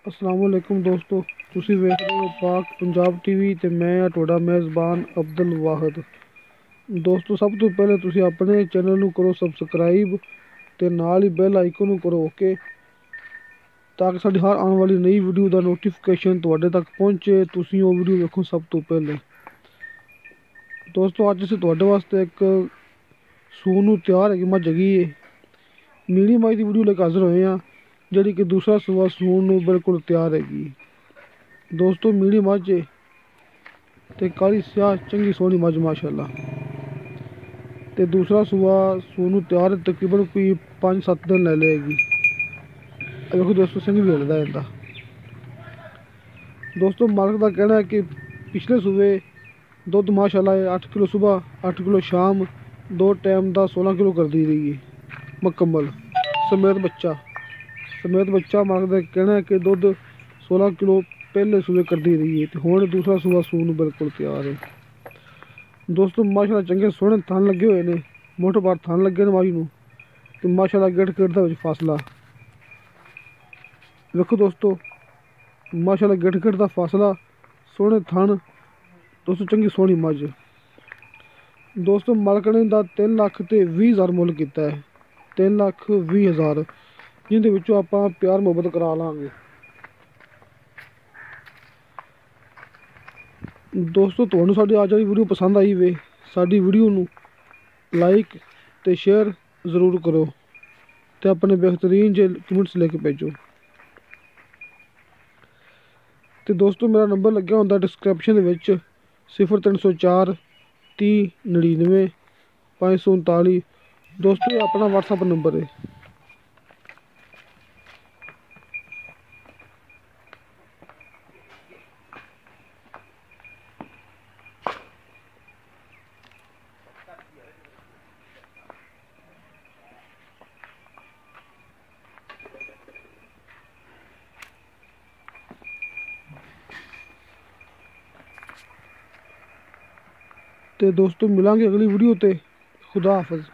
अस्सलाम वालेकुम दोस्तों, ਤੁਸੀਂ ਵੇਖ ਰਹੇ ਹੋ ਪਾਕ ਪੰਜਾਬ ਟੀਵੀ ਤੇ ਮੈਂ ਆ ਤੁਹਾਡਾ ਮੇਜ਼ਬਾਨ ਅਬਦੁਲ ਵਾਹਿਦ। ਦੋਸਤੋ, ਸਭ ਤੋਂ ਪਹਿਲੇ ਤੁਸੀਂ ਆਪਣੇ ਚੈਨਲ ਨੂੰ ਕਰੋ ਸਬਸਕ੍ਰਾਈਬ ਤੇ ਨਾਲ ਹੀ ਬੈਲ ਆਈਕਨ ਨੂੰ ਕਰੋ ਓਕੇ, ਤਾਂ ਕਿ ਸਾਡੀ ਹਰ ਆਉਣ ਵਾਲੀ ਨਈ ਵੀਡੀਓ ਦਾ ਨੋਟੀਫਿਕੇਸ਼ਨ ਤੁਹਾਡੇ ਤੱਕ ਪਹੁੰਚੇ, ਤੁਸੀਂ ਉਹ ਵੀਡੀਓ ਵੇਖੋ ਸਭ ਤੋਂ ਪਹਿਲੇ। ਦੋਸਤੋ, ਅੱਜ ਅਸੀਂ ਤੁਹਾਡੇ ਵਾਸਤੇ ਇੱਕ ਸੂਣ ਨੂੰ ਤਿਆਰ ਹੈਗੀ ਮੱਝ ਹੈਗੀ ਏ ਨੀਲੀ ਮੱਝ ਦੀ ਵੀਡੀਓ ਲੈ ਕੇ ਹਾਜ਼ਰ ਹੋਏ ਹਾਂ, ਜਿਹੜੀ ਕਿ ਦੂਸਰਾ ਸੂਆ ਸੂਣ ਨੂੰ ਬਿਲਕੁਲ ਤਿਆਰ ਹੈਗੀ। ਦੋਸਤੋ, ਮੀਲੀ ਮੱਝ ਏ ਤੇ ਕਾਲੀ ਸਿਆਹ ਚੰਗੀ ਸੋਹਣੀ ਮੱਝ ਮਾਸ਼ਾਅੱਲਾ, ਤੇ ਦੂਸਰਾ ਸੂਆ ਸੂਣ ਨੂੰ ਤਿਆਰ ਹੈ। ਤਕਰੀਬਨ ਕੋਈ 5-7 ਦਿਨ ਲੈ ਲਏਗੀ। ਵੇਖੋ ਦੋਸਤੋ, ਸਿੰਘ ਵੀ ਹਿੱਲਦਾ ਇਹਦਾ। ਦੋਸਤੋ, ਮਾਲਕ ਦਾ ਕਹਿਣਾ ਹੈ ਕਿ ਪਿਛਲੇ ਸੂਏ ਦੁੱਧ ਮਾਸ਼ਾਅੱਲਾ 8 ਕਿਲੋ ਸੁਬਹ 8 ਕਿਲੋ ਸ਼ਾਮ, ਦੋ ਟਾਈਮ ਦਾ 16 ਕਿਲੋ ਕਰਦੀ ਰਹੀ ਹੈ ਮੁਕੰਮਲ ਸਮੇਤ ਬੱਚਾ। ਮਾਲਕ ਦਾ ਕਹਿਣਾ ਹੈ ਕਿ ਦੁੱਧ 16 ਕਿਲੋ ਪਹਿਲੇ ਸੂਏ ਕਰਦੀ ਰਹੀ ਹੈ, ਤੇ ਹੁਣ ਦੂਸਰਾ ਸੂਆ ਸੂਣ ਨੂੰ ਬਿਲਕੁਲ ਤਿਆਰ ਹੈ। ਦੋਸਤੋ, ਮਾਸ਼ਾਅੱਲਾ ਚੰਗੇ ਸੋਹਣੇ ਥਣ ਲੱਗੇ ਹੋਏ ਨੇ, ਮੋਟੇ ਬਾਰ ਥਣ ਲੱਗੇ ਨੇ ਮੱਝ ਨੂੰ, ਤੇ ਮਾਸ਼ਾਅੱਲਾ ਗਿੱਠ ਦਾ ਵਿੱਚ ਫਾਸਲਾ ਵੇਖੋ ਦੋਸਤੋ, ਮਾਸ਼ਾਅੱਲਾ ਗਿੱਠ ਦਾ ਫਾਸਲਾ, ਸੋਹਣੇ ਥਣ। ਦੋਸਤੋ, ਚੰਗੀ ਸੋਹਣੀ ਮੱਝ। ਦੋਸਤੋ, ਮਾਲਕ ਨੇ ਦਾ 3,20,000 ਮੁੱਲ ਕੀਤਾ ਹੈ, 3,20,000, ਜਿਹਦੇ ਵਿੱਚੋਂ ਆਪਾਂ ਪਿਆਰ ਮੁਹੱਬਤ ਕਰਾ ਲਾਂਗੇ। ਦੋਸਤੋ, ਤੁਹਾਨੂੰ ਸਾਡੀ ਅੱਜ ਵਾਲੀ ਵੀਡੀਓ ਪਸੰਦ ਆਈ ਵੇ, ਸਾਡੀ ਵੀਡੀਓ ਨੂੰ ਲਾਈਕ ਤੇ ਸ਼ੇਅਰ ਜ਼ਰੂਰ ਕਰੋ, ਤੇ ਆਪਣੇ ਬਿਹਤਰੀਨ ਜਿਹੇ ਕਮੈਂਟਸ ਲੈ ਕੇ ਭੇਜੋ। ਤੇ ਦੋਸਤੋ, ਮੇਰਾ ਨੰਬਰ ਲੱਗਿਆ ਹੁੰਦਾ ਡਿਸਕ੍ਰਿਪਸ਼ਨ ਦੇ ਵਿੱਚ 0304 30 99 539। ਦੋਸਤੋ, ਇਹ ਆਪਣਾ WhatsApp ਨੰਬਰ ਹੈ। ਤੇ ਦੋਸਤੋ, ਮਿਲਾਂਗੇ ਅਗਲੀ ਵੀਡੀਓ ਤੇ। ਖੁਦਾ ਹਾਫਿਜ਼।